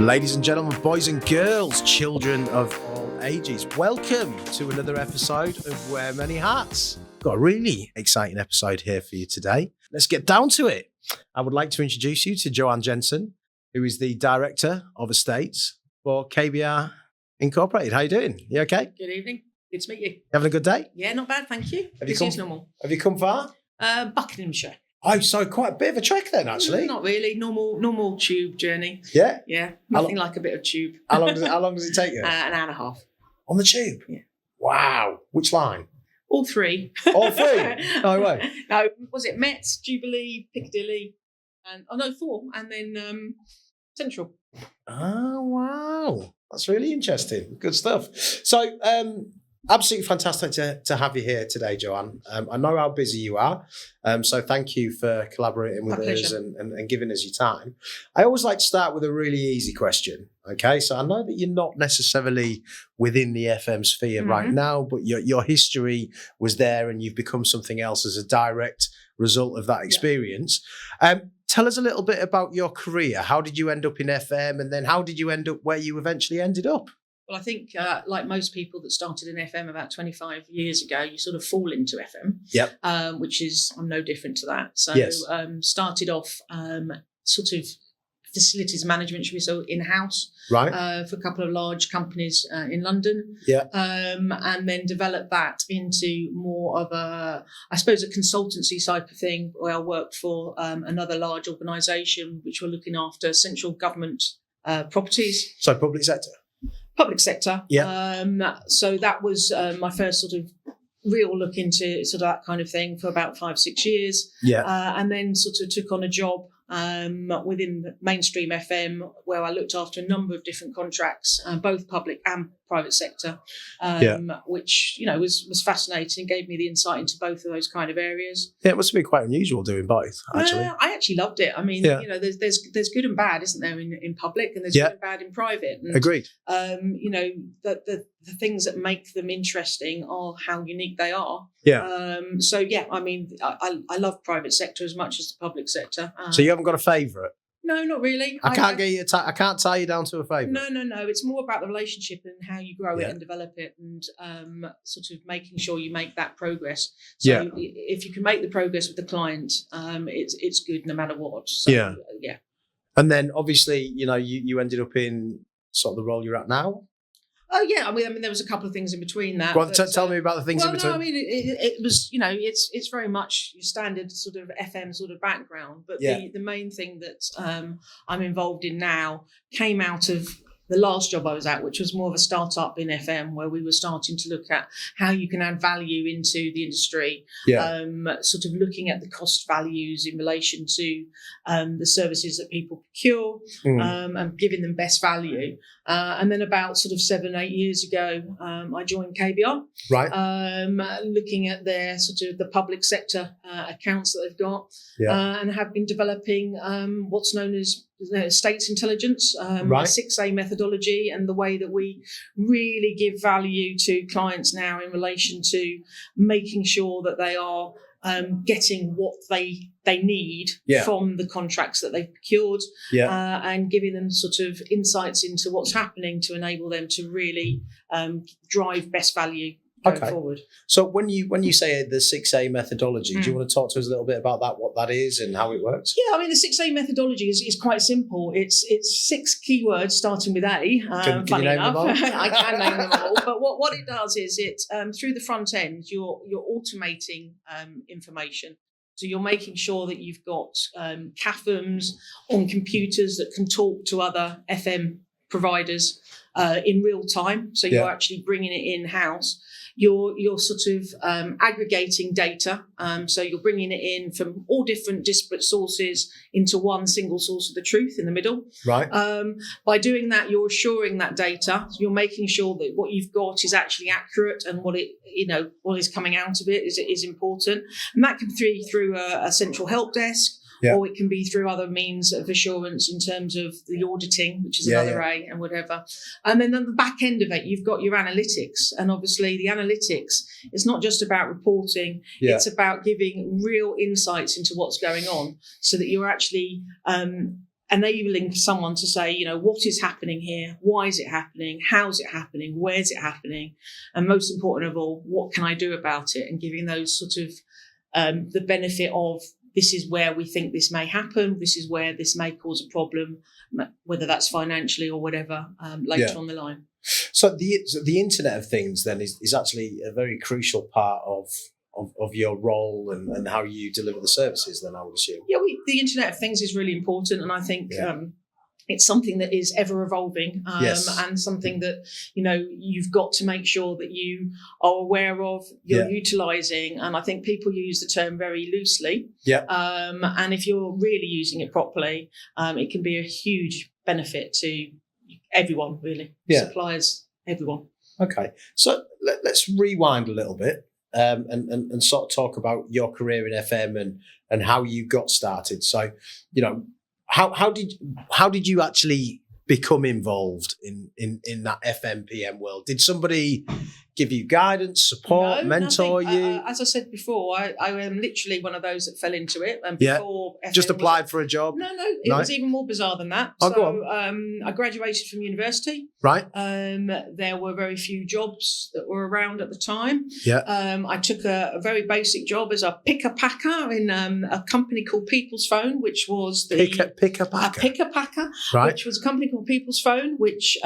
Ladies and gentlemen, boys and girls, children of all ages, welcome to another episode of Wear Many Hats. Got a really exciting episode here for you today. Let's get down to it. I would like to introduce you to Joanne Jenssen, who is the Director of Estates for KBR Incorporated. How you doing? You okay? Good evening. Good to meet you. Having a good day? Yeah, not bad, thank you. Busy as normal. Have you come far? Buckinghamshire. Oh, so quite a bit of a trek then, actually. Not really. Normal tube journey. Yeah? Yeah, nothing like a bit of tube. How long does it take you? An hour and a half. On the tube? Yeah. Wow. Which line? All three. All three? No way. No, was it Met, Jubilee, Piccadilly, and four, and then Central. Oh, wow. That's really interesting. Good stuff. So, absolutely fantastic to have you here today, Joanne. I know how busy you are, so thank you for collaborating with us and giving us your time. I always like to start with a really easy question, okay? So I know that you're not necessarily within the FM sphere right now, but your history was there and you've become something else as a direct result of that experience. Tell us a little bit about your career. How did you end up in FM, and then how did you end up where you eventually ended up? Well, I think like most people that started in FM about 25 years ago, you sort of fall into FM, which is, I'm no different to that. So started off sort of facilities management, should we say, in-house right? For a couple of large companies in London. And then developed that into more of a consultancy type of thing, where I worked for another large organisation which were looking after central government properties. So public sector? Public sector. So that was my first sort of real look into sort of that kind of thing for about 5-6 years. And then sort of took on a job within the mainstream FM, where I looked after a number of different contracts, both public and private sector, which, you know, was fascinating, gave me the insight into both of those kind of areas. Yeah, it must be quite unusual doing both, actually. I actually loved it. I mean, you know, there's good and bad, isn't there, in public, and there's good and bad in private. And, agreed. You know, the things that make them interesting are how unique they are. I mean, I love private sector as much as the public sector. So you haven't got a favourite? No, not really. I can't tie you down to a favourite. No. It's more about the relationship and how you grow it and develop it, and sort of making sure you make that progress. So if you can make the progress with the client, it's good no matter what. So, And then obviously, you know, you ended up in sort of the role you're at now. Oh yeah, I mean, there was a couple of things in between that. Go on, tell me about the things in between. No, I mean, it was, you know, it's very much your standard sort of FM sort of background, but the main thing that I'm involved in now came out of the last job I was at, which was more of a startup in FM, where we were starting to look at how you can add value into the industry, sort of looking at the cost values in relation to the services that people procure, and giving them best value. And then about sort of 7-8 years ago, I joined KBR, looking at their sort of the public sector accounts that they've got, and have been developing what's known as estates intelligence, 6A methodology, and the way that we really give value to clients now in relation to making sure that they are getting what they need from the contracts that they've procured, and giving them sort of insights into what's happening to enable them to really drive best value going forward. So when you say the 6A methodology, do you want to talk to us a little bit about that, what that is and how it works? Yeah, I mean, the 6A methodology is quite simple. It's 6 keywords starting with A. Can you name them all? I can name them all. But what it does is it through the front end, you're automating information. So you're making sure that you've got CAFMs on computers that can talk to other FM providers in real time. So you're actually bringing it in-house. You're sort of aggregating data. So you're bringing it in from all different disparate sources into one single source of the truth in the middle. By doing that, you're assuring that data. So you're making sure that what you've got is actually accurate, and what is coming out of it is important. And that can be through a central help desk. Or it can be through other means of assurance in terms of the auditing, which is another A, and whatever. And then on the back end of it, you've got your analytics. And obviously the analytics is not just about reporting, it's about giving real insights into what's going on, so that you're actually enabling someone to say, what is happening here? Why is it happening? How's it happening? Where's it happening? And most important of all, what can I do about it? And giving those sort of the benefit of, this is where we think this may happen. This is where this may cause a problem, whether that's financially or whatever, later on the line. So the Internet of Things then is actually a very crucial part of your role and how you deliver the services then, I would assume. Yeah, the Internet of Things is really important, and I think it's something that is ever evolving, and something that you've got to make sure that you are aware of, you're utilising. And I think people use the term very loosely. Yeah. And if you're really using it properly, it can be a huge benefit to everyone, really. Yeah. Suppliers, everyone. Okay, so let's rewind a little bit. And sort of talk about your career in FM and how you got started. So, how did you actually become involved in that FM PM world? Did somebody give you guidance, support, mentor you? As I said before, I am literally one of those that fell into it. And before FM just applied for a job? No, it was even more bizarre than that. Oh, go on. I graduated from university. Right. There were very few jobs that were around at the time. Yeah. I took a very basic job as a picker-packer in a company called People's Phone, which was the... Picker-packer? A picker-packer, right. Which was a company called People's Phone, which...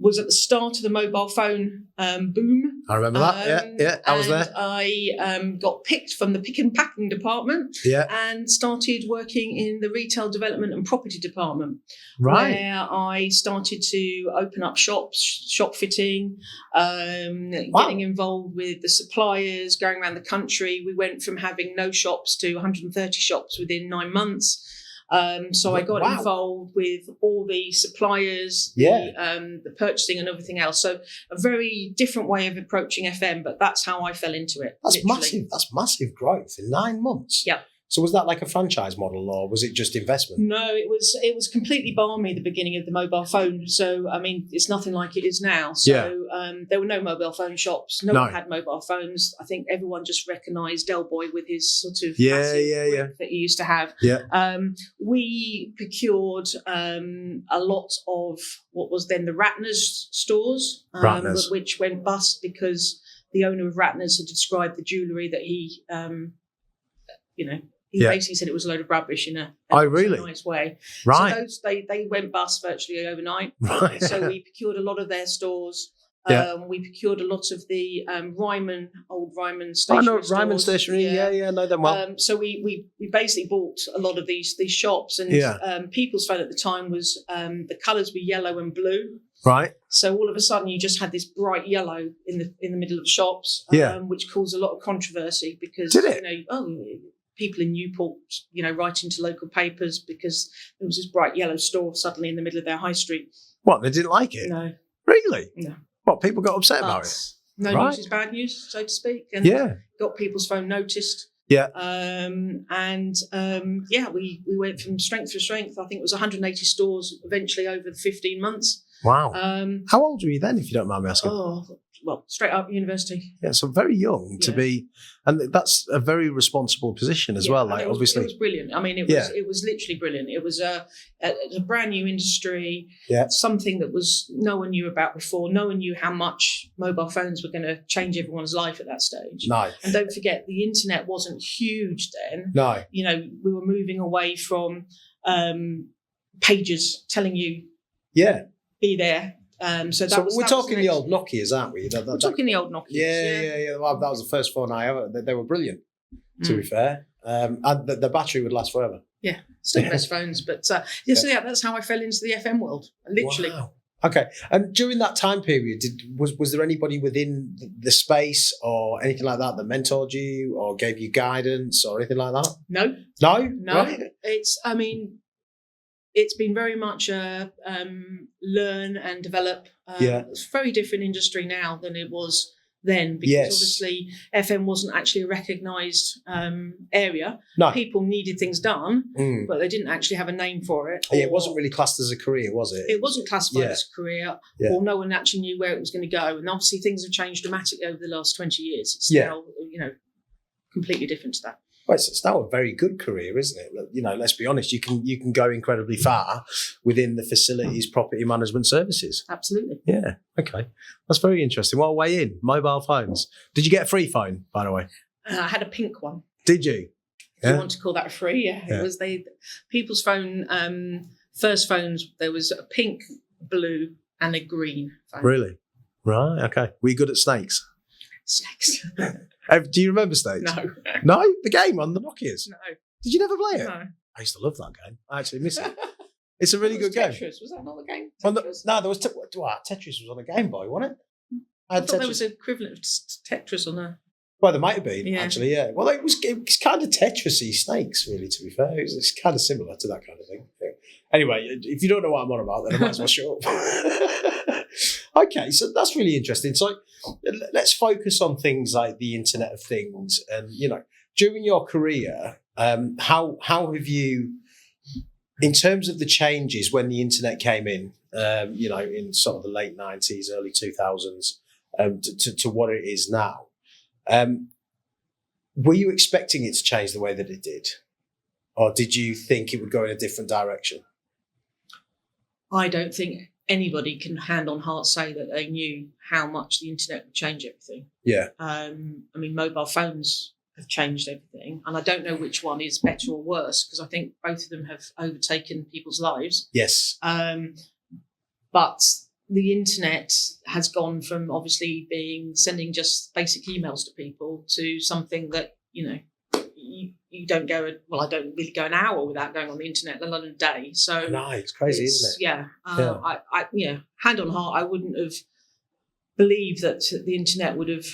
was at the start of the mobile phone boom. I remember that. Yeah, I was there. I got picked from the pick and packing department. Yeah. And started working in the retail development and property department. Right. Where I started to open up shops, shop fitting, getting involved with the suppliers, going around the country. We went from having no shops to 130 shops within 9 months. So I got involved with all the suppliers, the purchasing and everything else. So a very different way of approaching FM, but that's how I fell into it. That's massive. That's massive growth in 9 months. Yeah. So was that like a franchise model, or was it just investment? No, it was completely balmy, the beginning of the mobile phone. So, I mean, it's nothing like it is now. So there were no mobile phone shops. No one had mobile phones. I think everyone just recognised Del Boy with his sort of massive that he used to have. Yeah. We procured a lot of what was then the Ratner's stores, which went bust because the owner of Ratner's had described the jewellery that he, he basically said it was a load of rubbish in a nice way. Right. So those they went bust virtually overnight. Right. So we procured a lot of their stores. We procured a lot of the old Ryman stationery. I know Ryman stationery. Yeah, know them well. So we basically bought a lot of these shops, and People's Phone at the time was the colours were yellow and blue. Right. So all of a sudden you just had this bright yellow in the middle of shops, which caused a lot of controversy because people in Newport, writing to local papers because there was this bright yellow store suddenly in the middle of their high street. What, they didn't like it? No. Really? No. What, people got upset about it? No news is bad news, so to speak. And got People's Phone noticed. Yeah. We went from strength to strength. I think it was 180 stores eventually over the 15 months. Wow. How old were you then, if you don't mind me asking? Straight up university. Yeah, so very young to be, and that's a very responsible position as well. Like, obviously, it was brilliant. I mean, it was literally brilliant. It was a brand new industry. Yeah, something that no one knew about before. No one knew how much mobile phones were going to change everyone's life at that stage. No, and don't forget, the internet wasn't huge then. No, we were moving away from pages telling you, be there. So we're talking the old Nokias, aren't we? We're talking the old Nokias. Yeah. Well, that was the first phone I ever. They were brilliant, to be fair. And the battery would last forever. Yeah, still the best phones. But so that's how I fell into the FM world, literally. Wow. Okay. And during that time period, was there anybody within the space or anything like that mentored you or gave you guidance or anything like that? No. Right. It's been very much a learn and develop. It's a very different industry now than it was then because obviously FM wasn't actually a recognised area. No. People needed things done, but they didn't actually have a name for it. It wasn't really classed as a career, was it? It wasn't classified as a career, or no one actually knew where it was going to go. And obviously things have changed dramatically over the last 20 years. It's now, completely different to that. Well, it's now a very good career, isn't it? You know, let's be honest. You can go incredibly far within the facilities property management services. Absolutely. Yeah. Okay. That's very interesting. Well, way in mobile phones. Did you get a free phone, by the way? I had a pink one. Did you? If you want to call that a free? Yeah. It was people's phone. First phones. There was a pink, blue, and a green phone. Really? Right. Okay. Were you good at snakes? Snakes. Do you remember snakes? No. No? The game on the Nokias? No. Did you never play it? No. I used to love that game. I actually miss it. It's a really good game. Tetris. Was that not the game? No, there was Tetris was on a Game Boy, wasn't it? I thought there was an equivalent of Tetris on a... Well, there might have been, actually, yeah. Well, it was kind of Tetris-y snakes, really, to be fair. It's kind of similar to that kind of thing. Yeah. Anyway, if you don't know what I'm on about, then I might as well shut up. Okay, so that's really interesting. So let's focus on things like the Internet of Things. And, you know, during your career, how have you, in terms of the changes when the Internet came in, you know, in sort of the late 90s, early 2000s, to what it is now, were you expecting it to change the way that it did? Or did you think it would go in a different direction? I don't think anybody can hand on heart say that they knew how much the internet would change everything. Yeah. I mean, mobile phones have changed everything. And I don't know which one is better or worse, because I think both of them have overtaken people's lives. Yes. But the internet has gone from obviously sending just basic emails to people to something that, you know, you don't go, well, I don't really go an hour without going on the internet, let alone a day. So no, it's crazy, isn't it? Yeah. Hand on heart, I wouldn't have believed that the internet would have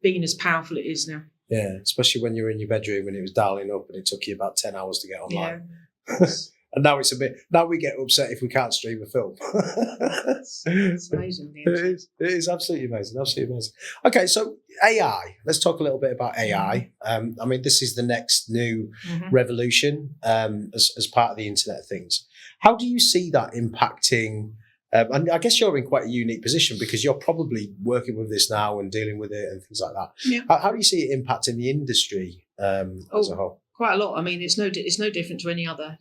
been as powerful it is now. Yeah, especially when you were in your bedroom and it was dialing up and it took you about 10 hours to get online. Yeah. And now we get upset if we can't stream a film. It's amazing. It is absolutely amazing. Absolutely amazing. Okay, so AI. Let's talk a little bit about AI. I mean, this is the next new revolution as part of the Internet of Things. How do you see that impacting? And I guess you're in quite a unique position because you're probably working with this now and dealing with it and things like that. Yeah. How do you see it impacting the industry as a whole? Quite a lot. I mean, it's no different to any other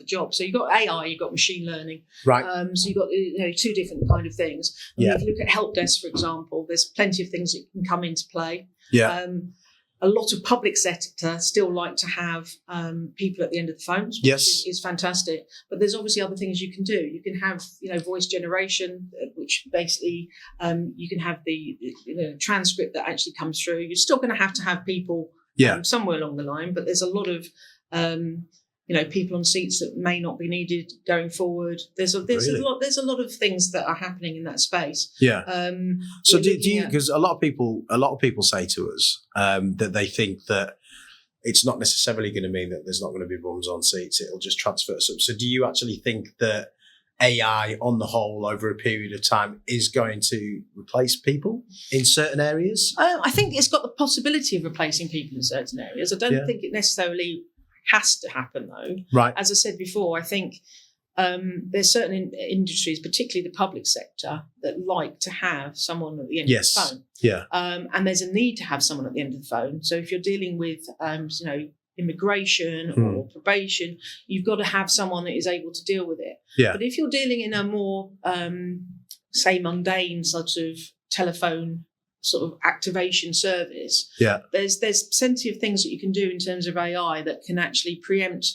job. So you've got AI, you've got machine learning, right? So you've got two different kind of things. If you look at help desk, for example, there's plenty of things that can come into play. Yeah. A lot of public sector still like to have people at the end of the phones, which is fantastic. But there's obviously other things you can do. You can have, voice generation, which basically you can have the transcript that actually comes through. You're still going to have people somewhere along the line, but there's a lot of people on seats that may not be needed going forward. There's a lot of things that are happening in that space. Yeah. So do you, because a lot of people say to us that they think that it's not necessarily going to mean that there's not going to be bums on seats. It'll just transfer some. So do you actually think that AI on the whole over a period of time is going to replace people in certain areas? I think it's got the possibility of replacing people in certain areas. I don't think it necessarily has to happen, though. Right. As I said before, I think there's certain industries, particularly the public sector, that like to have someone at the end of the phone. Yeah. And there's a need to have someone at the end of the phone. So if you're dealing with, immigration or probation, you've got to have someone that is able to deal with it. Yeah. But if you're dealing in a more, say, mundane sort of telephone sort of activation service, there's plenty of things that you can do in terms of AI that can actually preempt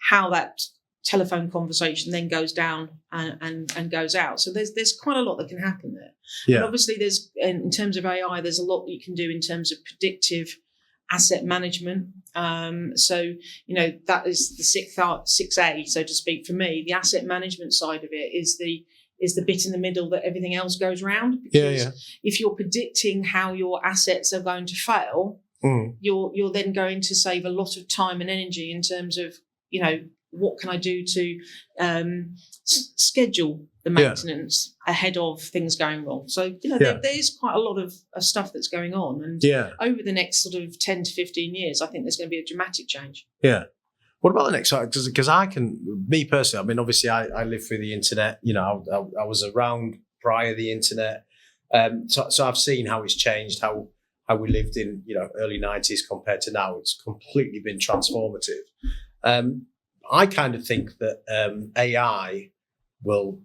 how that telephone conversation then goes down and goes out. So there's quite a lot that can happen there. Yeah. And obviously in terms of AI, there's a lot that you can do in terms of predictive asset management. So that is the 6A, so to speak, for me. The asset management side of it is the bit in the middle that everything else goes round. Because if you're predicting how your assets are going to fail, you're then going to save a lot of time and energy in terms of, what can I do to schedule the maintenance ahead of things going wrong. So, there is quite a lot of stuff that's going on. And over the next sort of 10 to 15 years, I think there's going to be a dramatic change. Yeah. What about the next? Because me personally, I mean, obviously I lived through the internet. I was around prior to the internet. So I've seen how it's changed, how how we lived in, early 90s compared to now. It's completely been transformative. I kind of think that AI will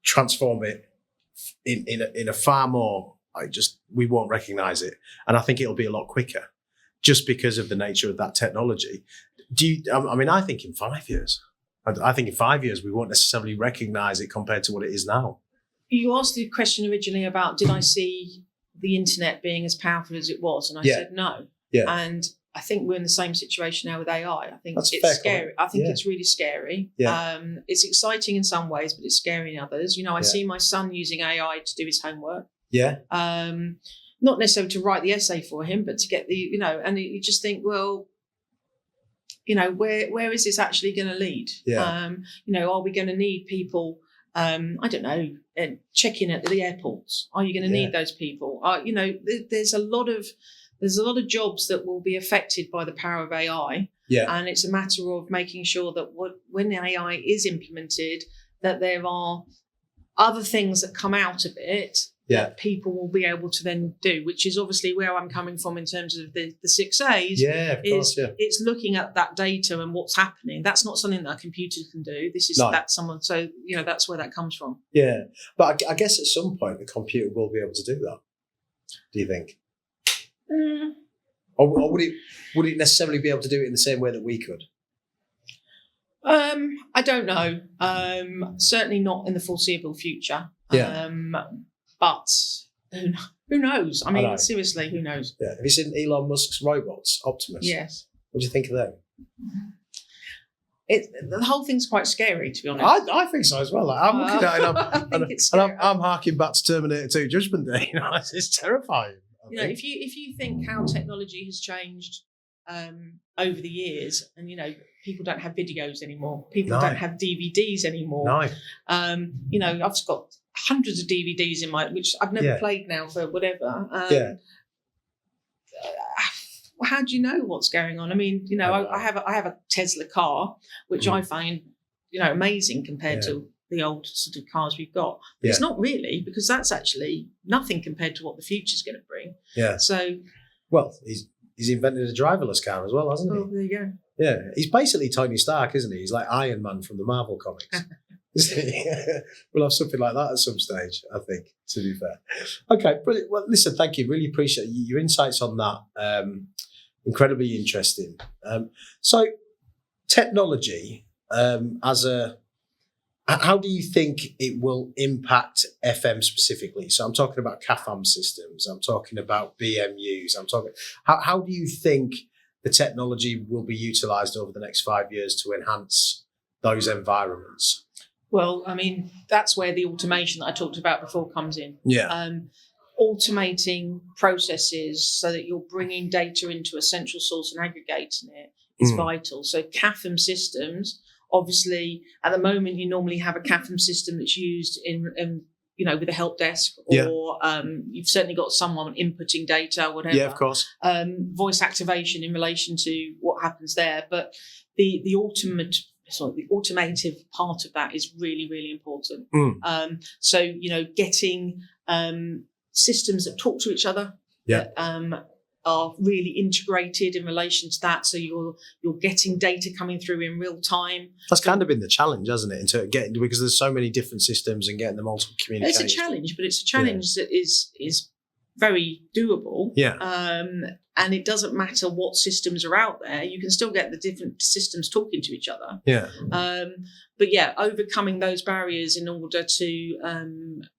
transform it in a far more, we won't recognize it. And I think it'll be a lot quicker just because of the nature of that technology. I think in 5 years, I think in 5 years, we won't necessarily recognize it compared to what it is now. You asked the question originally about, did I see the internet being as powerful as it was? And I said no. Yeah. And I think we're in the same situation now with AI. I think That's it's scary. comment. I think it's really scary. Yeah. It's exciting in some ways, but it's scary in others. I see my son using AI to do his homework. Yeah. Not necessarily to write the essay for him, but to get the, and you just think, well, where is this actually going to lead? Yeah. Are we going to need people, I don't know, check-in at the airports? Are you going to need those people? There's a lot of jobs that will be affected by the power of AI. Yeah. And it's a matter of making sure that when AI is implemented, that there are other things that come out of it that people will be able to then do, which is obviously where I'm coming from in terms of the 6A's. Yeah, of course, It's looking at that data and what's happening. That's not something that a computer can do. That's someone. So, that's where that comes from. Yeah. But I guess at some point the computer will be able to do that. Do you think? Or would it necessarily be able to do it in the same way that we could? I don't know. Certainly not in the foreseeable future. Yeah. But who knows? I mean, seriously, who knows? Yeah. Have you seen Elon Musk's robots, Optimus? Yes. What do you think of them? The whole thing's quite scary, to be honest. I think so as well. I'm looking at it, and I'm harking back to Terminator 2 Judgment Day. It's terrifying. If you think how technology has changed over the years, and people don't have videos anymore, people don't have DVDs anymore. No. I've got hundreds of DVDs in which I've never played now for whatever. How do you know what's going on? I mean, I have a Tesla car, which I find, amazing compared to the old sort of cars we've got. But it's not really, because that's actually nothing compared to what the future's going to bring. Yeah. So, well, he's invented a driverless car as well, hasn't he? Oh, there you go. Yeah, he's basically Tony Stark, isn't he? He's like Iron Man from the Marvel comics. We'll have something like that at some stage, I think, to be fair. Okay, brilliant. Well, listen, thank you. Really appreciate your insights on that. Incredibly interesting. So technology how do you think it will impact FM specifically? So I'm talking about CAFAM systems. I'm talking about BMUs. How do you think the technology will be utilised over the next 5 years to enhance those environments? Well, I mean, that's where the automation that I talked about before comes in. Yeah. Automating processes so that you're bringing data into a central source and aggregating it is vital. So CAFM systems, obviously, at the moment, you normally have a CAFM system that's used in with a help desk, or you've certainly got someone inputting data, whatever. Yeah, of course. Voice activation in relation to what happens there, but the automative part of that is really, really important. So getting systems that talk to each other, that are really integrated in relation to that. So you're getting data coming through in real time. That's kind of been the challenge, hasn't it? Because there's so many different systems and getting them all to communicate. It's a challenge, but it's a challenge that is very doable. Yeah. And it doesn't matter what systems are out there. You can still get the different systems talking to each other. Yeah. But overcoming those barriers in order to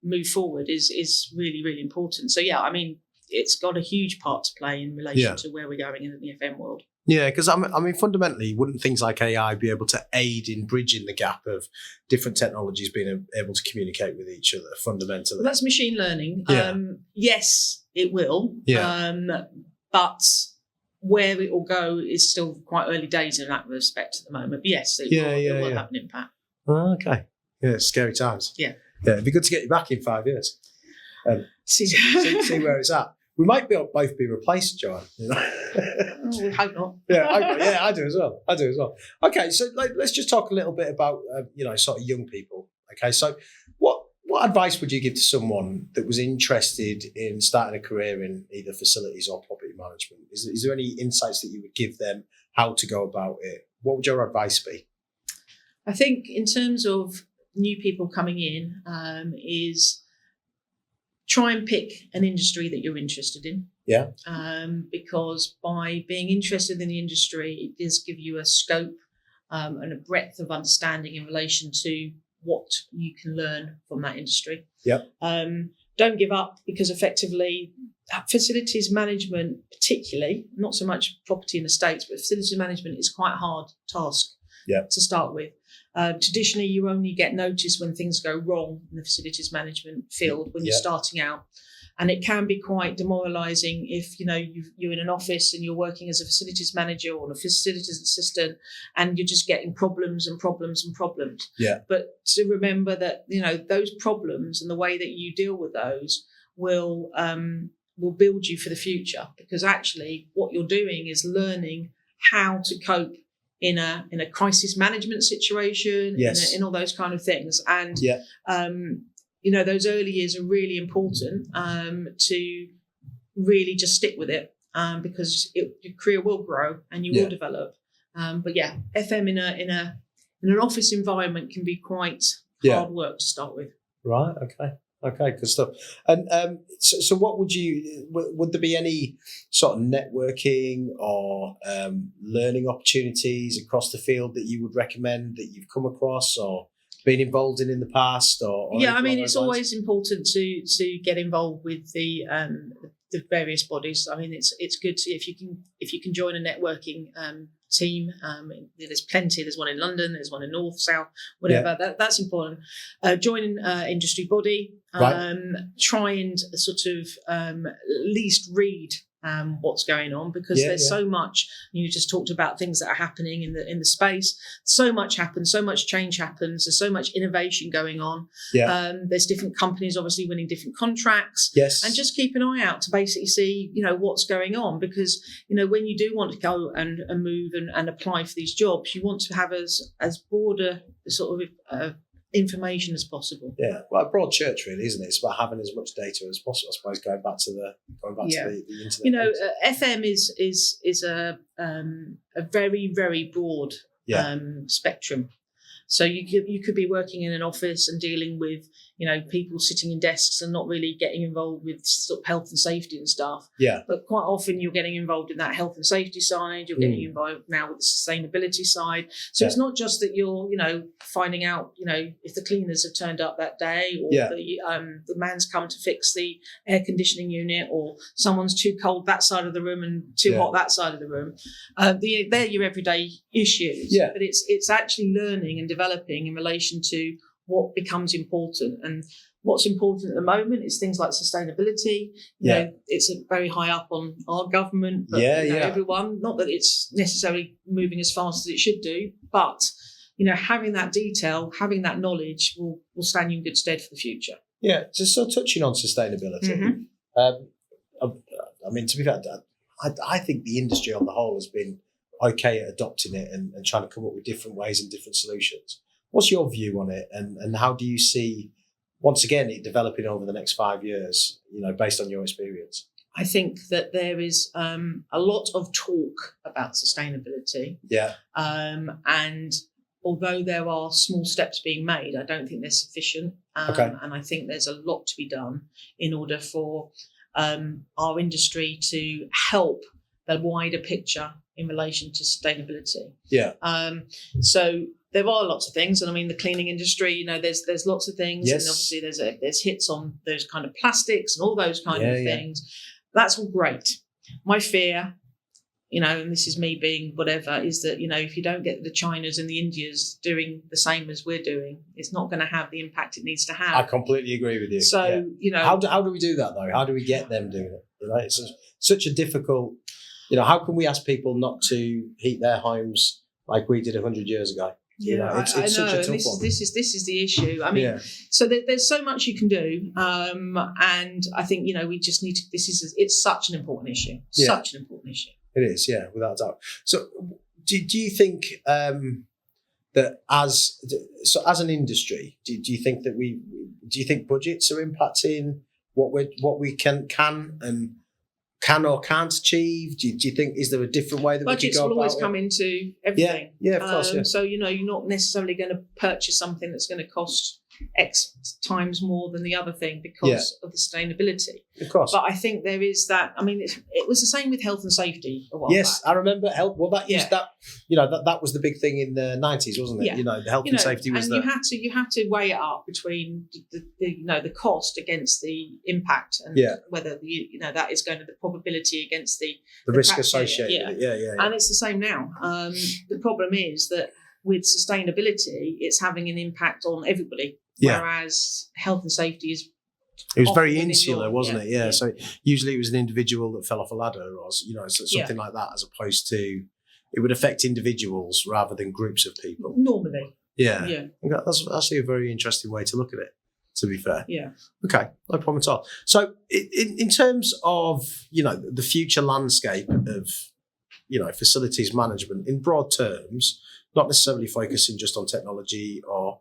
move forward is really, really important. So I mean, it's got a huge part to play in relation to where we're going in the FM world. Yeah, because I mean, fundamentally, wouldn't things like AI be able to aid in bridging the gap of different technologies being able to communicate with each other fundamentally? Well, that's machine learning. Yeah. Yes, it will. Yeah. But where it will go is still quite early days in that respect at the moment. But yes, it will have an impact. Oh, okay. Yeah, scary times. Yeah. Yeah, it'd be good to get you back in 5 years. See where it's at. We might both be replaced, Joanne. We hope not. I do as well. Okay, so let's just talk a little bit about sort of young people. Okay, so what What advice would you give to someone that was interested in starting a career in either facilities or property management? Is there any insights that you would give them how to go about it? What would your advice be? I think in terms of new people coming in, is try and pick an industry that you're interested in. Yeah. Because by being interested in the industry, it does give you a scope and a breadth of understanding in relation to what you can learn from that industry. Yeah. Don't give up, because effectively facilities management, particularly, not so much property and estates, but facilities management is quite a hard task to start with. Traditionally, you only get notice when things go wrong in the facilities management field when you're starting out. And it can be quite demoralising if, you're in an office and you're working as a facilities manager or a facilities assistant and you're just getting problems and problems and problems. Yeah. But to remember that, those problems and the way that you deal with those will build you for the future, because actually what you're doing is learning how to cope in a crisis management situation, in all those kind of things. And those early years are really important to really just stick with it, because your career will grow and you will develop. But FM in an office environment can be quite hard work to start with. Right. Okay. Good stuff. And so what would there be any sort of networking or learning opportunities across the field that you would recommend that you've come across or been involved in the past? Or it's always important to get involved with the various bodies. I mean, it's good if you can join a networking team. There's plenty. There's one in London. There's one in North, South, whatever. That's important. Join an industry body. Try and sort of at least read what's going on, because there's so much. You just talked about things that are happening in the space. So much happens, so much change happens. There's so much innovation going on. There's different companies obviously winning different contracts. And just keep an eye out to basically see what's going on, because when you do want to go and move and apply for these jobs, you want to have as broad a sort of information as possible. Well, a broad church really, isn't it? It's about having as much data as possible, I suppose, going back to the internet. FM is a very, very broad spectrum. So you could be working in an office and dealing with people sitting in desks and not really getting involved with sort of health and safety and stuff. But quite often you're getting involved in that health and safety side. You're getting involved now with the sustainability side. So it's not just that you're finding out if the cleaners have turned up that day, or the man's come to fix the air conditioning unit, or someone's too cold that side of the room and too hot that side of the room. They're your everyday issues. But it's actually learning and developing in relation to what becomes important. And what's important at the moment is things like sustainability. It's very high up on our government, but everyone, not that it's necessarily moving as fast as it should do, but having that detail, having that knowledge will stand you in good stead for the future. Just so touching on sustainability. I mean, to be fair, I think the industry on the whole has been okay at adopting it and trying to come up with different ways and different solutions. What's your view on it, and how do you see, once again, it developing over the next 5 years, based on your experience? I think that there is a lot of talk about sustainability. And although there are small steps being made, I don't think they're sufficient. And I think there's a lot to be done in order for our industry to help the wider picture in relation to sustainability. So there are lots of things, and I mean the cleaning industry. There's lots of things, and obviously there's hits on those kind of plastics and all those kind of things. That's all great. My fear, and this is me being whatever, is that if you don't get the Chinas and the Indias doing the same as we're doing, it's not going to have the impact it needs to have. I completely agree with you. So how do we do that though? How do we get them doing it? It's such a difficult. How can we ask people not to heat their homes like we did 100 years ago? It's I know. Such a tough one. This is the issue. I mean, so there's so much you can do, and I think we just need to. It's such an important issue. Such an important issue. It is, without a doubt. So, do you think there that as an industry, do you think that do you think budgets are impacting what we can or can't achieve? Do you think, is there a different way that budgets we could go will always about come into everything? Yeah, of course. So you're not necessarily going to purchase something that's going to cost X times more than the other thing because of the sustainability. Of course. But I think there is that. I mean, it was the same with health and safety a while yes, back. I remember health. Well, that that was the big thing in the 90s, wasn't it? Yeah. The health and safety was. And you had to weigh it up between the cost against the impact and whether that is going to the probability against the risk associated. Yeah. And it's the same now. The problem is that with sustainability, it's having an impact on everybody. Yeah. Whereas health and safety is. It was very insular, wasn't it? Yeah. So usually it was an individual that fell off a ladder, or something like that, as opposed to it would affect individuals rather than groups of people. Normally. Yeah. That's actually a very interesting way to look at it, to be fair. Yeah. Okay, no problem at all. So in terms of, the future landscape of, facilities management in broad terms, not necessarily focusing just on technology or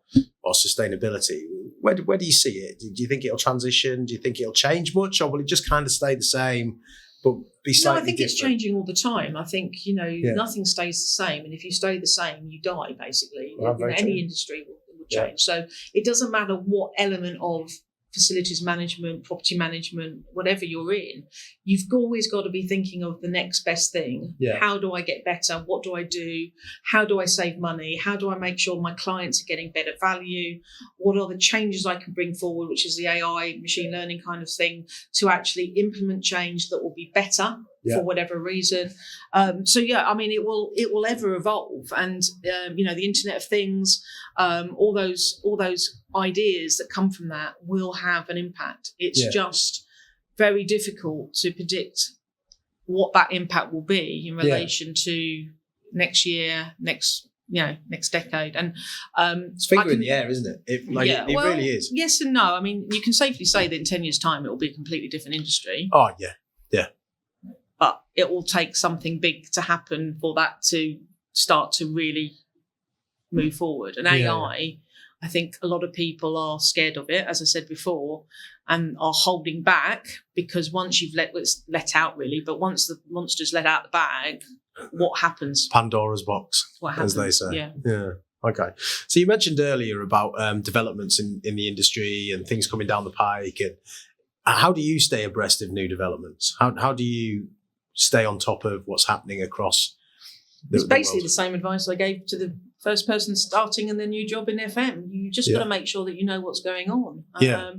sustainability, where do you see it? Do you think it'll transition? Do you think it'll change much, or will it just kind of stay the same but be slightly different? No, I think it's changing all the time. I think, nothing stays the same. And if you stay the same, you die, basically. Any industry will change. So it doesn't matter what element of facilities management, property management, whatever you're in, you've always got to be thinking of the next best thing. Yeah. How do I get better? What do I do? How do I save money? How do I make sure my clients are getting better value? What are the changes I can bring forward, which is the AI, machine learning kind of thing, to actually implement change that will be better for whatever reason. It will ever evolve, and the Internet of Things, all those ideas that come from that will have an impact. It's just very difficult to predict what that impact will be in relation to next year, next decade. And it's finger in the air, isn't it? It really is. Yes and no. I mean, you can safely say that in 10 years' time it will be a completely different industry. Oh yeah. But it will take something big to happen for that to start to really move forward. And AI, I think a lot of people are scared of it, as I said before, and are holding back, because once you've let out really, but once the monster's let out the bag, what happens? Pandora's box, what happens, as they say. Yeah. Okay. So you mentioned earlier about developments in the industry and things coming down the pike. And how do you stay abreast of new developments? How do you stay on top of what's happening across It's basically the same advice I gave to the first person starting in their new job in FM. You just got to make sure that you know what's going on.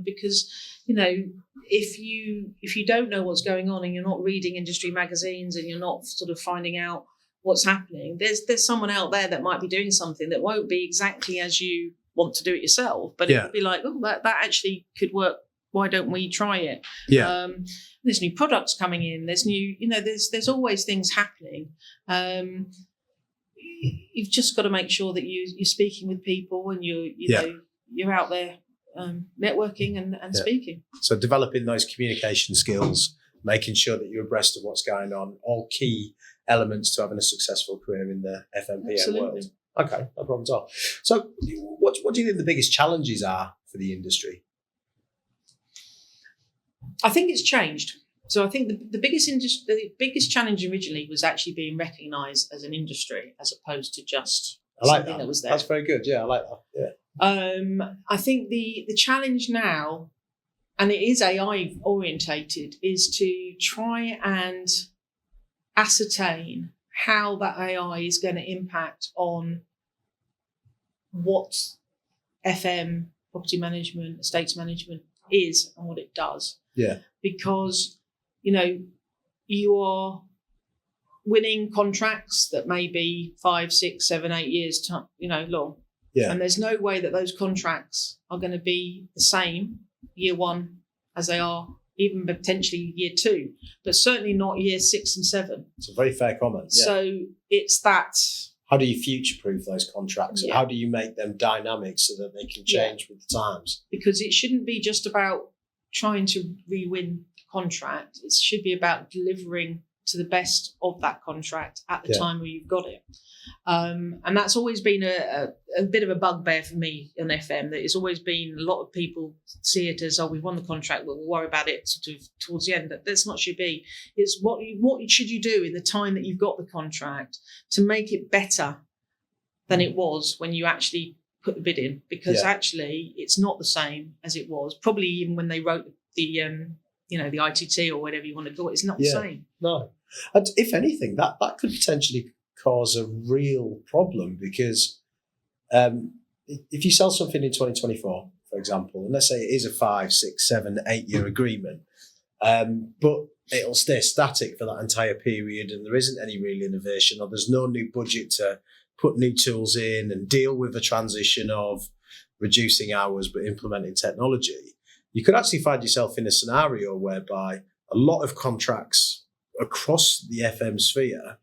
Because, if you don't know what's going on and you're not reading industry magazines and you're not sort of finding out what's happening, there's someone out there that might be doing something that won't be exactly as you want to do it yourself, but it would be like, oh, that actually could work. Why don't we try it? There's new products coming in. There's new, there's always things happening. You've just got to make sure that you're speaking with people and you're out there networking and speaking. So developing those communication skills, making sure that you're abreast of what's going on, all key elements to having a successful career in the FMPM world. Okay, no problem at all. So what do you think the biggest challenges are for the industry? I think it's changed. So I think the biggest challenge originally was actually being recognised as an industry as opposed to just something that was there. That's very good. Yeah, I like that. Yeah. I think the challenge now, and it is AI orientated, is to try and ascertain how that AI is going to impact on what FM, property management, estates management is and what it does. Yeah. Because, you are winning contracts that may be 5, 6, 7, 8 years, long. Yeah. And there's no way that those contracts are going to be the same year one as they are even potentially year two, but certainly not year 6 and 7. It's a very fair comment. Yeah. So it's that. How do you future-proof those contracts? And how do you make them dynamic so that they can change with the times? Because it shouldn't be just about trying to re-win contract. It should be about delivering to the best of that contract at the time where you've got it. And that's always been a bit of a bugbear for me on FM, that it's always been a lot of people see it as, oh, we've won the contract, we'll worry about it sort of towards the end. That's not should be. It's what should you do in the time that you've got the contract to make it better than it was when you actually put the bid in, because actually it's not the same as it was. Probably even when they wrote the the ITT or whatever you want to call it, it's not the same. No. And if anything, that could potentially cause a real problem, because if you sell something in 2024, for example, and let's say it is a 5, 6, 7, 8 year agreement, but it'll stay static for that entire period and there isn't any real innovation, or there's no new budget to put new tools in and deal with the transition of reducing hours but implementing technology, you could actually find yourself in a scenario whereby a lot of contracts across the FM sphere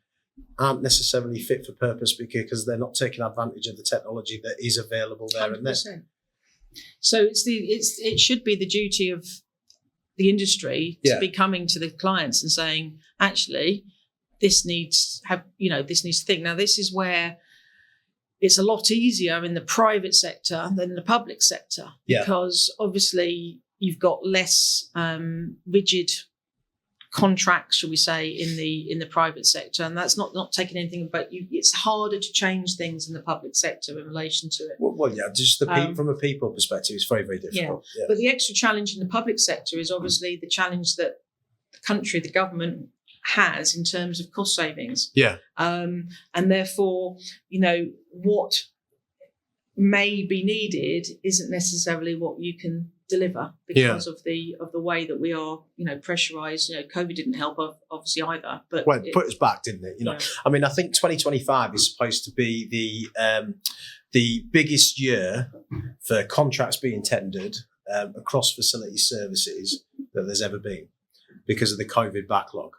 aren't necessarily fit for purpose because they're not taking advantage of the technology that is available there 100%. And then. So it should be the duty of the industry to be coming to the clients and saying, actually, this needs to think. Now, this is where it's a lot easier in the private sector than the public sector, because obviously you've got less rigid contracts, shall we say, in the private sector, and that's not taking anything, but it's harder to change things in the public sector in relation to it. Well, just from a people perspective, it's very, very difficult. Yeah. But the extra challenge in the public sector is obviously the challenge that the country, the government, has in terms of cost savings. And therefore, what may be needed isn't necessarily what you can deliver because of the way that we are, pressurized. COVID didn't help obviously either. But it put us back, didn't it? I mean, I think 2025 is supposed to be the biggest year for contracts being tendered across facility services that there's ever been because of the COVID backlog.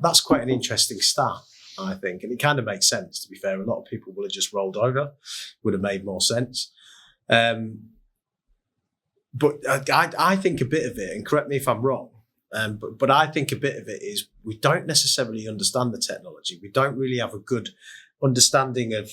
That's quite an interesting stat, I think, and it kind of makes sense. To be fair, a lot of people would have just rolled over, would have made more sense. But I think a bit of it, and correct me if I'm wrong, but I think a bit of it is we don't necessarily understand the technology. We don't really have a good understanding of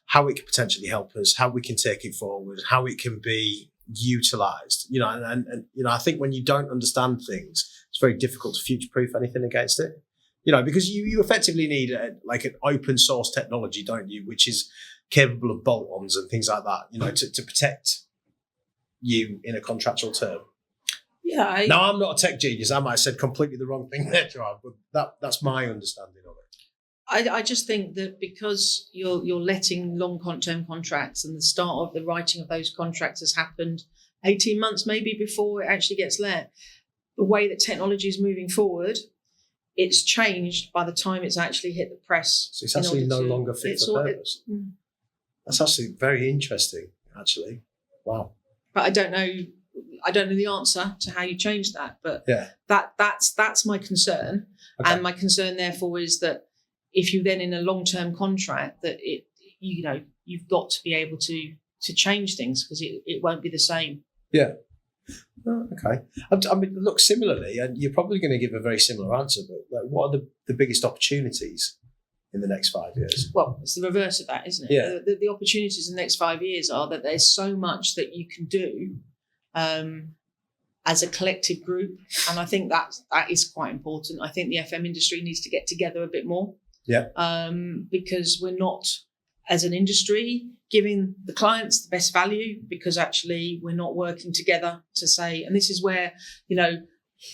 how it could potentially help us, how we can take it forward, how it can be utilised. And I think when you don't understand things, it's very difficult to future-proof anything against it. Because you effectively need an open source technology, don't you, which is capable of bolt-ons and things like that, to protect you in a contractual term. Now, I'm not a tech genius. I might have said completely the wrong thing there, Joanne, but that's my understanding of it. I just think that because you're letting long-term contracts and the start of the writing of those contracts has happened 18 months maybe before it actually gets let, the way that technology is moving forward, it's changed by the time it's actually hit the press. So it's actually no longer fit for purpose. That's actually very interesting, actually. Wow. But I don't know the answer to how you change that. But that's my concern. Okay. And my concern therefore is that if you're then in a long-term contract, that you've got to be able to change things because it won't be the same. Yeah. Oh, okay. I mean, look, similarly, and you're probably going to give a very similar answer, but what are the biggest opportunities in the next 5 years? Well, it's the reverse of that, isn't it? Yeah. The opportunities in the next 5 years are that there's so much that you can do as a collective group. And I think that is quite important. I think the FM industry needs to get together a bit more. Yeah. Because we're not, as an industry, giving the clients the best value because actually we're not working together to say, and this is where,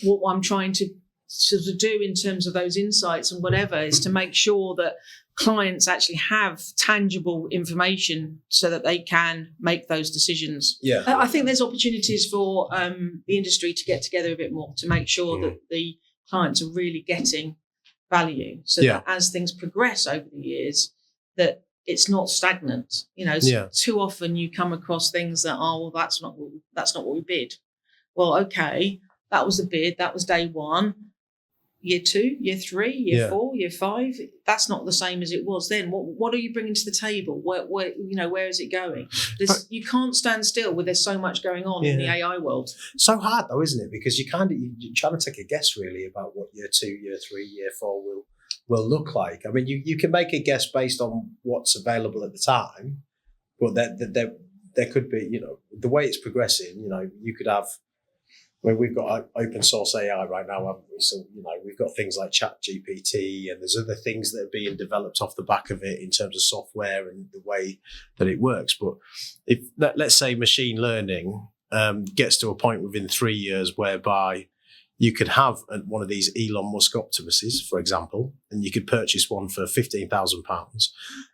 what I'm trying to sort of do in terms of those insights and whatever is to make sure that clients actually have tangible information so that they can make those decisions. Yeah. I think there's opportunities for the industry to get together a bit more to make sure that the clients are really getting value so that as things progress over the years, that it's not stagnant. Too often you come across things that that's not what we bid. Well, okay, that was the bid, that was day one. year 2, year 3, year Yeah. 4, year 5. That's not the same as it was then. What are you bringing to the table? Where is it going? You can't stand still when there's so much going on in the AI world. So hard though, isn't it? Because you're trying to take a guess really about what year 2, year 3, year 4 will look like. I mean, you can make a guess based on what's available at the time, but there could be, the way it's progressing, you could have. Well, we've got open source AI right now, haven't we? So, we've got things like ChatGPT, and there's other things that are being developed off the back of it in terms of software and the way that it works. But if let's say machine learning gets to a point within 3 years whereby you could have one of these Elon Musk Optimuses, for example, and you could purchase one for £15,000,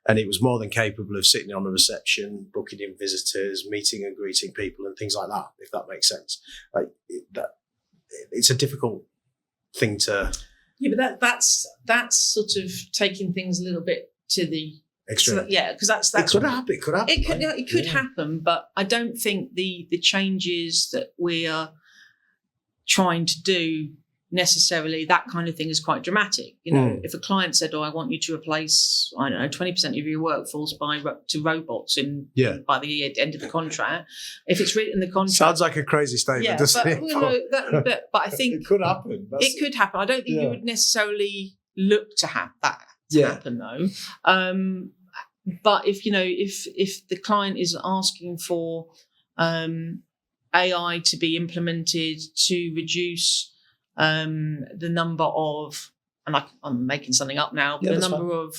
and it was more than capable of sitting on a reception, booking in visitors, meeting and greeting people, and things like that. If that makes sense, it's a difficult thing to. Yeah, but that's sort of taking things a little bit to the extreme. Because that's it could happen. It could happen. It could happen, but I don't think the changes that we are trying to do necessarily, that kind of thing is quite dramatic. If a client said, I want you to replace, 20% of your workforce to robots by the end of the contract. If it's written in the contract. Sounds like a crazy statement, doesn't it? But I think it could happen. It could happen. I don't think you would necessarily look to have that happen though. But if the client is asking for AI to be implemented to reduce the number of, and I'm making something up now, but the number of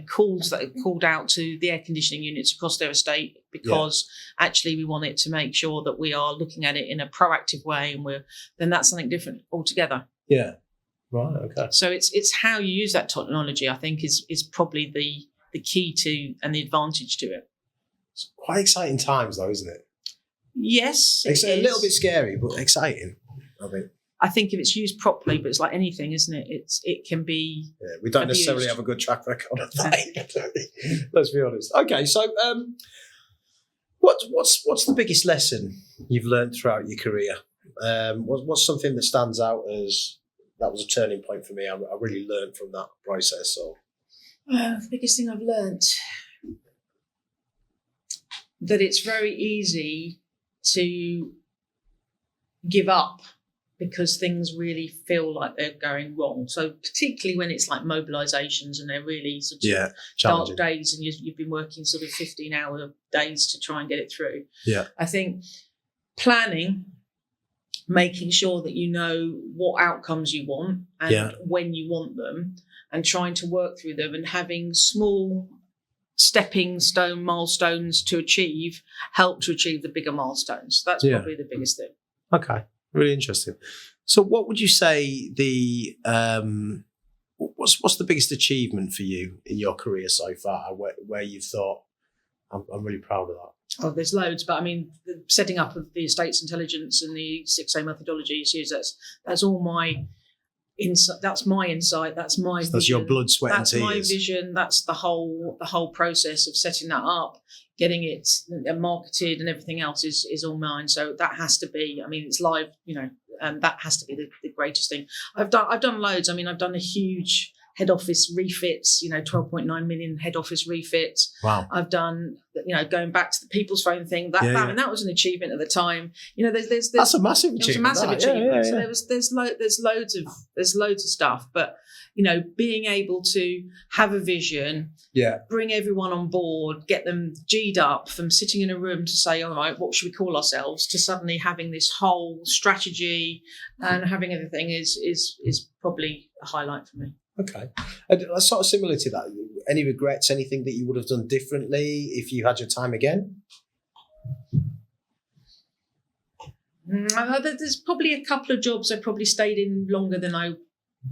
calls that are called out to the air conditioning units across their estate, because actually we want it to make sure that we are looking at it in a proactive way, and then that's something different altogether. Yeah, right, okay. So it's how you use that technology, I think, is probably the key to and the advantage to it. It's quite exciting times, though, isn't it? Yes, it's a little bit scary, but exciting. I think if it's used properly, but it's like anything, isn't it? It can be. Yeah, we don't necessarily have a good track record of that. Let's be honest. Okay, so what's the biggest lesson you've learned throughout your career? What's something that stands out as that was a turning point for me? I really learned from that process. So, the biggest thing I've learned. That it's very easy to give up because things really feel like they're going wrong. So particularly when it's like mobilisations and they're really sort of dark days, and you've been working sort of 15-hour days to try and get it through. Yeah, I think planning, making sure that you know what outcomes you want and when you want them, and trying to work through them, and having small stepping stone milestones to help to achieve the bigger milestones. That's probably the biggest thing. Okay, really interesting. So what would you say what's the biggest achievement for you in your career so far, where you've thought, I'm really proud of that? Oh, there's loads, but I mean, the setting up of the estates intelligence and the 6A methodology is huge. That's all my insight. That's my insight. That's my vision. That's your blood, sweat, and tears. That's my vision. That's the whole process of setting that up, getting it marketed, and everything else is all mine. So that has to be. I mean, it's live. That has to be the greatest thing. I've done loads. I mean, I've done a huge head office refits, 12.9 million head office refits. Wow. I've done, going back to the people's phone thing, that was an achievement at the time. There's that's a massive achievement. It was a massive achievement. Yeah. So there's loads of stuff, but being able to have a vision, bring everyone on board, get them G'd up from sitting in a room to say, all right, what should we call ourselves, to suddenly having this whole strategy and having everything is probably a highlight for me. Okay. And sort of similar to that, any regrets, anything that you would have done differently if you had your time again? There's probably a couple of jobs I probably stayed in longer than I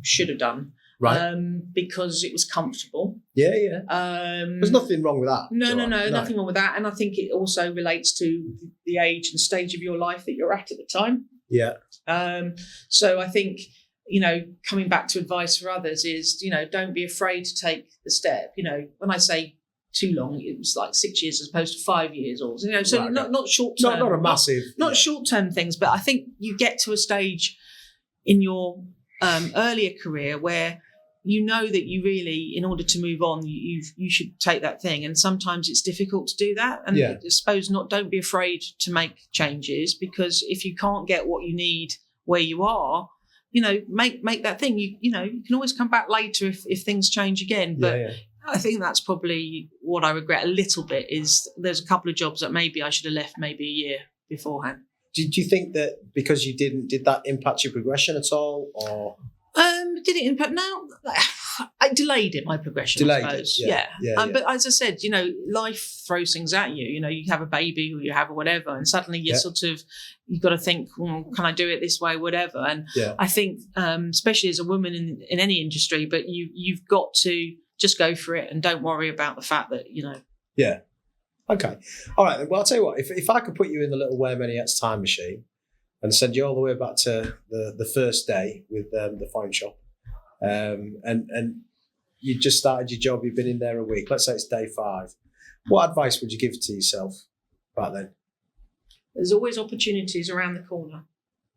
should have done. Right. Because it was comfortable. Yeah. There's nothing wrong with that. No, nothing wrong with that. And I think it also relates to the age and stage of your life that you're at the time. Yeah. So I think, coming back to advice for others is, don't be afraid to take the step. When I say too long, it was like 6 years as opposed to 5 years, or not short term. Not a massive. Not short term things, but I think you get to a stage in your earlier career where you know that you really, in order to move on, you should take that thing. And sometimes it's difficult to do that. And I suppose don't be afraid to make changes, because if you can't get what you need where you are, make that thing. You can always come back later if things change again. But I think that's probably what I regret a little bit, is there's a couple of jobs that maybe I should have left maybe a year beforehand. Did you think that because you did that impact your progression at all, or? Did it impact? No, I delayed it. My progression, I suppose. Yeah. But as I said, life throws things at you. You have a baby or you have whatever, and suddenly you've got to think, well, can I do it this way, whatever. And I think, especially as a woman in any industry, but you've got to just go for it and don't worry about the fact that Yeah. Okay. All right. Well, I'll tell you what. If I could put you in the little Where Many Hats time machine and send you all the way back to the first day with the phone shop, and you just started your job, you've been in there a week, let's say it's day 5, what advice would you give to yourself back then? There's always opportunities around the corner.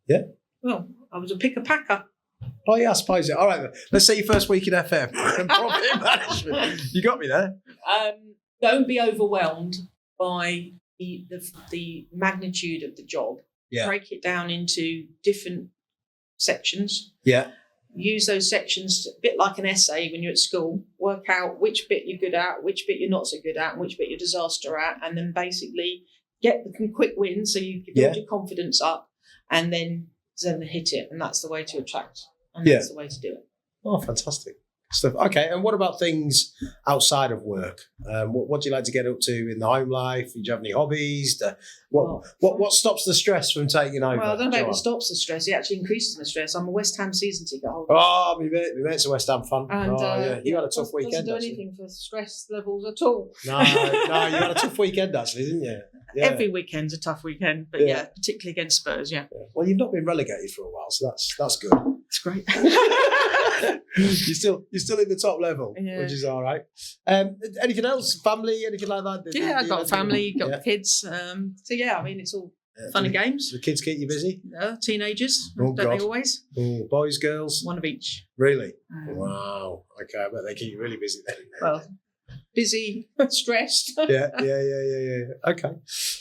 Yeah? Well, I was a picker-packer. Oh, yeah, I suppose. All right, then. Let's say your first week in FM and profit management. You got me there. Don't be overwhelmed by the magnitude of the job. Yeah. Break it down into different sections. Yeah. Use those sections a bit like an essay when you're at school. Work out which bit you're good at, which bit you're not so good at, and which bit you're disaster at, and then basically get the quick wins so you can build your confidence up, and then hit it. And that's the way to attract. And that's the way to do it. Oh, fantastic stuff. Okay, and what about things outside of work? What do you like to get up to in the home life? Do you have any hobbies? What stops the stress from taking over? Well, I don't know if it stops the stress. It actually increases the stress. I'm a West Ham season ticket holder. Oh, my mate's a West Ham fan. And, you had a tough weekend. Doesn't do anything for stress levels at all. No, you had a tough weekend actually, didn't you? Yeah. Every weekend's a tough weekend, but particularly against Spurs. Yeah. Well, you've not been relegated for a while, so that's good. It's great. You're still in the top level, which is all right. Anything else? Family? Anything like that? Yeah, I've got a family, got kids. So I mean, it's all fun and games. The kids keep you busy? Teenagers, don't they always? Oh, boys, girls? One of each. Really? Wow. Okay, I bet they keep you really busy then. Well, busy, stressed. Yeah. Okay.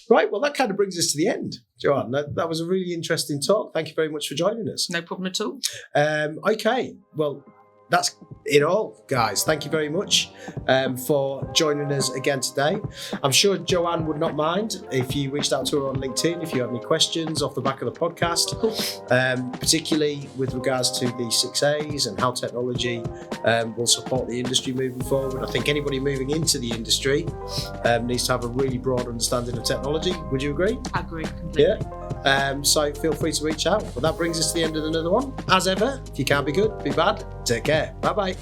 Right, well, that kind of brings us to the end. Joanne, that was a really interesting talk. Thank you very much for joining us. No problem at all. Okay, well, that's it all, guys. Thank you very much for joining us again today. I'm sure Joanne would not mind if you reached out to her on LinkedIn if you have any questions off the back of the podcast, particularly with regards to the 6As and how technology will support the industry moving forward. I think anybody moving into the industry needs to have a really broad understanding of technology. Would you agree? I agree completely. Yeah. So feel free to reach out. But that brings us to the end of another one. As ever, if you can't be good, be bad. Take care. Bye-bye.